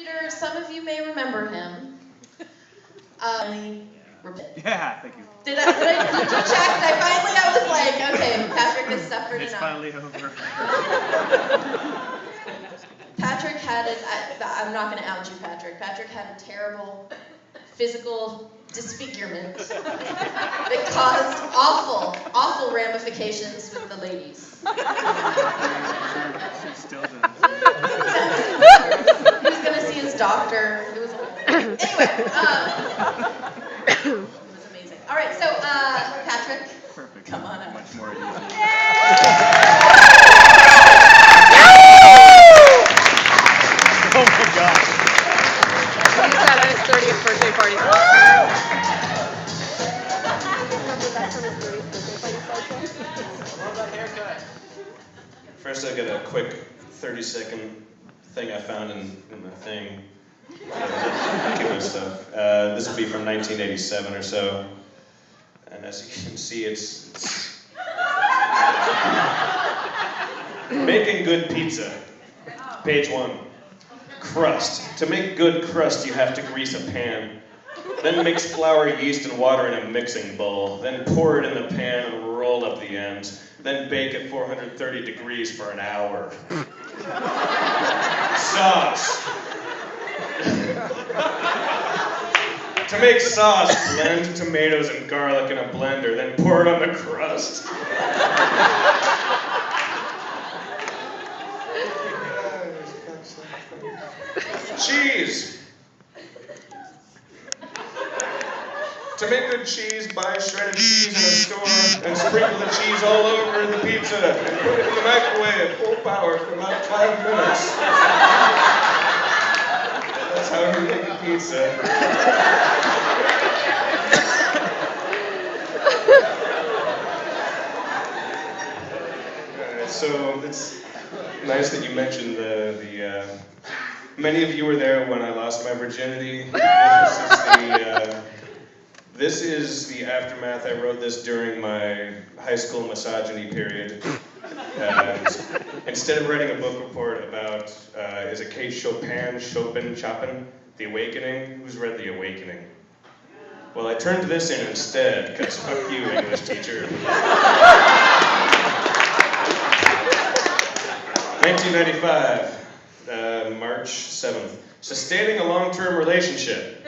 theater. Some of you may remember him. Yeah, thank you. Did you check? I was like, okay, Patrick has suffered It's enough. finally over. Patrick had I'm not going to out you, Patrick. Patrick had a terrible physical disfigurement that caused awful ramifications with the ladies. She still does. He was going to see his doctor. It was anyway. It was amazing. All right, so Patrick, Perfect. come on up. Much more easy. Oh my gosh. He's at his 30th birthday party. First, I got a quick 30-second thing I found in my thing. Give my stuff. This will be from 1987 or so. And as you can see, it's making good pizza. Page 1. Crust. To make good crust, you have to grease a pan. Then mix flour, yeast, and water in a mixing bowl. Then pour it in the pan and roll up the ends. Then bake at 430 degrees for an hour. Sauce. To make sauce, blend tomatoes and garlic in a blender, then pour it on the crust. Cheese. To make good cheese, buy shredded cheese in a store and sprinkle the cheese all over the pizza and put it in the microwave full power for about 5 minutes. That's how you make a pizza. So it's nice that you mentioned the many of you were there when I lost my virginity. This is the aftermath. I wrote this during my high school misogyny period. Instead of writing a book report about, is it Kate Chopin, The Awakening? Who's read The Awakening? Well, I turned this in instead, because fuck you, English teacher. 1995, March 7th. Sustaining a long-term relationship.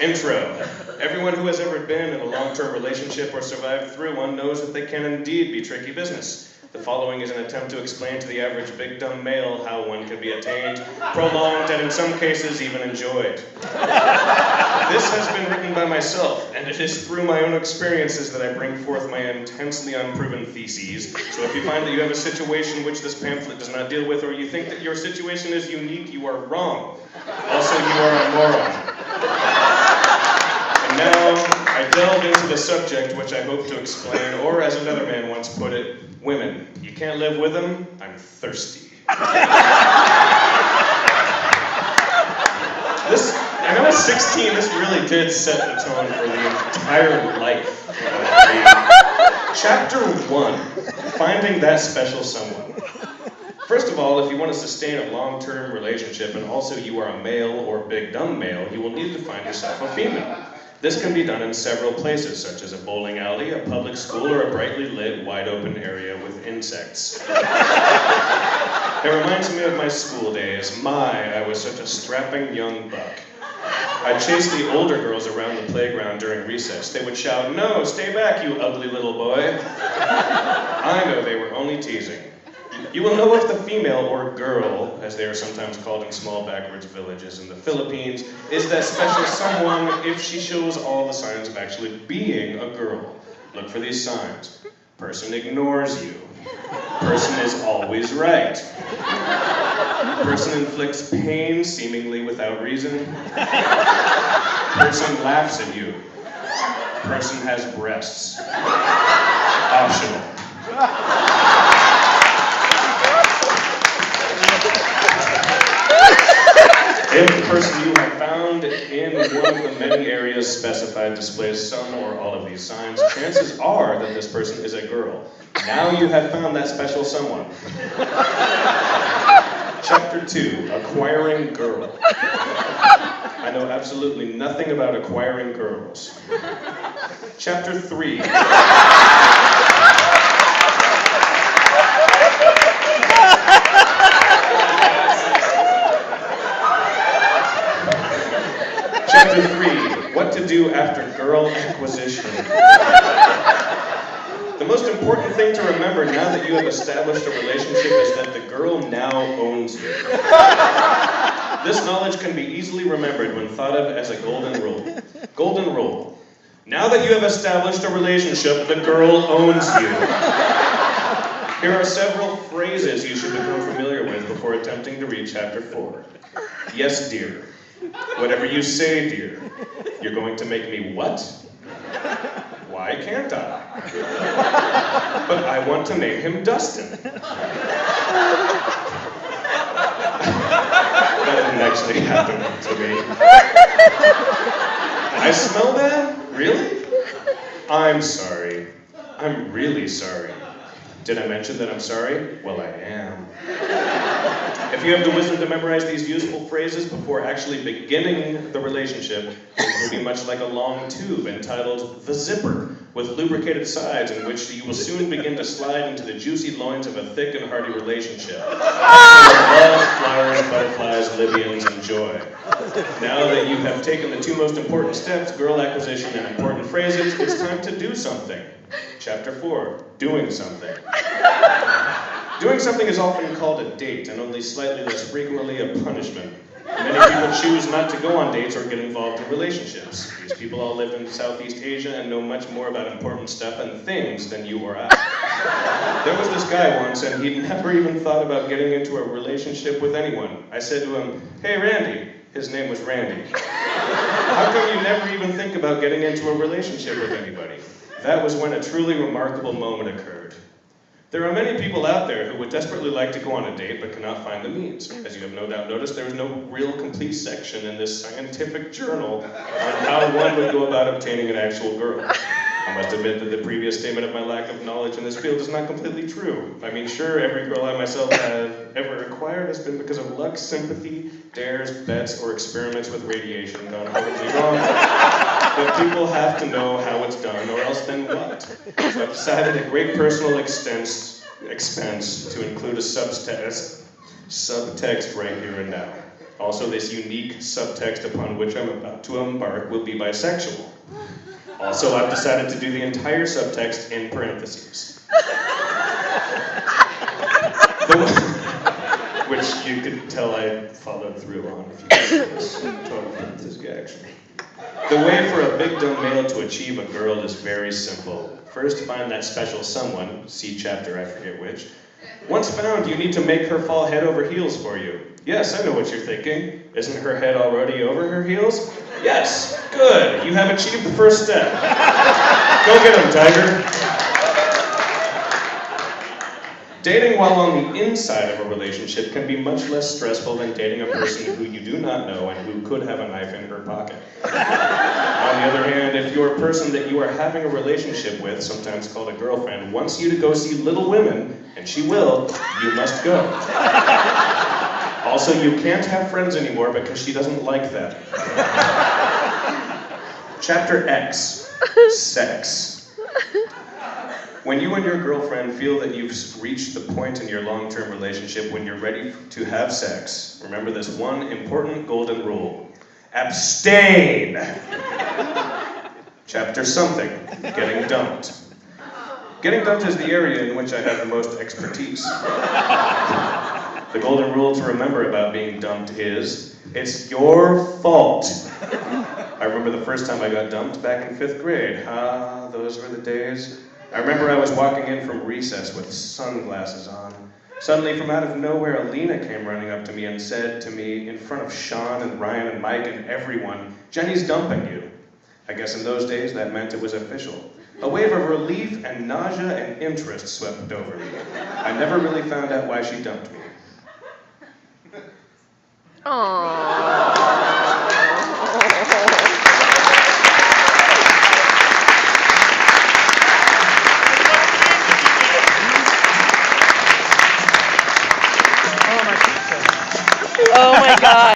Intro. Everyone who has ever been in a long-term relationship or survived through one knows that they can indeed be tricky business. The following is an attempt to explain to the average big dumb male how one can be attained, prolonged, and in some cases even enjoyed. This has been written by myself, and it is through my own experiences that I bring forth my intensely unproven theses. So if you find that you have a situation which this pamphlet does not deal with, or you think that your situation is unique, you are wrong. Also, you are a moron. And now, I delve into the subject which I hope to explain, or as another man once put it, women. You can't live with them, I'm thirsty. When I was 16, this really did set the tone for the entire life. Chapter 1, Finding That Special Someone. First of all, if you want to sustain a long-term relationship and also you are a male or big dumb male, you will need to find yourself a female. This can be done in several places, such as a bowling alley, a public school, or a brightly lit, wide-open area with insects. It reminds me of my school days. I was such a strapping young buck. I chased the older girls around the playground during recess. They would shout, "No, stay back, you ugly little boy." I know they were only teasing. You will know if the female, or girl, as they are sometimes called in small backwoods villages in the Philippines, is that special someone if she shows all the signs of actually being a girl. Look for these signs. Person ignores you. Person is always right. Person inflicts pain seemingly without reason. Person laughs at you. Person has breasts. Optional. If the person you have found in one of the many areas specified displays some or all of these signs, chances are that this person is a girl. Now you have found that special someone. Chapter 2, Acquiring Girl. I know absolutely nothing about acquiring girls. Chapter 3. Chapter 3, What to Do After Girl Acquisition. The most important thing to remember now that you have established a relationship is that the girl now owns you. This knowledge can be easily remembered when thought of as a golden rule. Golden rule. Now that you have established a relationship, the girl owns you. Here are several phrases you should become familiar with before attempting to read Chapter 4. Yes, dear. Whatever you say, dear. You're going to make me what? Why can't I? But I want to name him Dustin. That didn't actually happen to me. I smell bad? Really? I'm sorry. I'm really sorry. Did I mention that I'm sorry? Well, I am. If you have the wisdom to memorize these useful phrases before actually beginning the relationship, it will be much like a long tube entitled The Zipper, with lubricated sides in which you will soon begin to slide into the juicy loins of a thick and hearty relationship. Love, flowers, butterflies, Libyans, and joy. Now that you have taken the two most important steps, girl acquisition and important phrases, it's time to do something. Chapter 4, Doing Something. Doing something is often called a date, and only slightly less frequently a punishment. Many people choose not to go on dates or get involved in relationships. These people all live in Southeast Asia and know much more about important stuff and things than you or I. There was this guy once, and he'd never even thought about getting into a relationship with anyone. I said to him, "Hey, Randy." His name was Randy. "How come you never even think about getting into a relationship with anybody?" That was when a truly remarkable moment occurred. There are many people out there who would desperately like to go on a date but cannot find the means. As you have no doubt noticed, there is no real complete section in this scientific journal on how one would go about obtaining an actual girl. I must admit that the previous statement of my lack of knowledge in this field is not completely true. I mean, sure, every girl I myself have ever acquired has been because of luck, sympathy, dares, bets, or experiments with radiation gone horribly wrong. But people have to know how it's done, or else then what? So I've decided at great personal expense to include a subtext right here and now. Also, this unique subtext upon which I'm about to embark will be bisexual. Also, I've decided to do the entire subtext in parentheses. Which you could tell I followed through on if you could see this total parenthesis action. The way for a big dumb male to achieve a girl is very simple. First, find that special someone, see chapter, I forget which. Once found, you need to make her fall head over heels for you. Yes, I know what you're thinking. Isn't her head already over her heels? Yes, good. You have achieved the first step. Go get him, Tiger. Dating while on the inside of a relationship can be much less stressful than dating a person who you do not know and who could have a knife in her pocket. On the other hand, if your person that you are having a relationship with, sometimes called a girlfriend, wants you to go see Little Women, and she will, you must go. Also, you can't have friends anymore because she doesn't like that. Chapter X, Sex. When you and your girlfriend feel that you've reached the point in your long-term relationship when you're ready to have sex, remember this one important golden rule. Abstain! Chapter Something, Getting Dumped. Getting dumped is the area in which I have the most expertise. The golden rule to remember about being dumped is, it's your fault. I remember the first time I got dumped back in 5th grade. Ah, those were the days. I remember I was walking in from recess with sunglasses on. Suddenly, from out of nowhere, Alina came running up to me and said to me, in front of Sean and Ryan and Mike and everyone, "Jenny's dumping you." I guess in those days that meant it was official. A wave of relief and nausea and interest swept over me. I never really found out why she dumped me. Aww.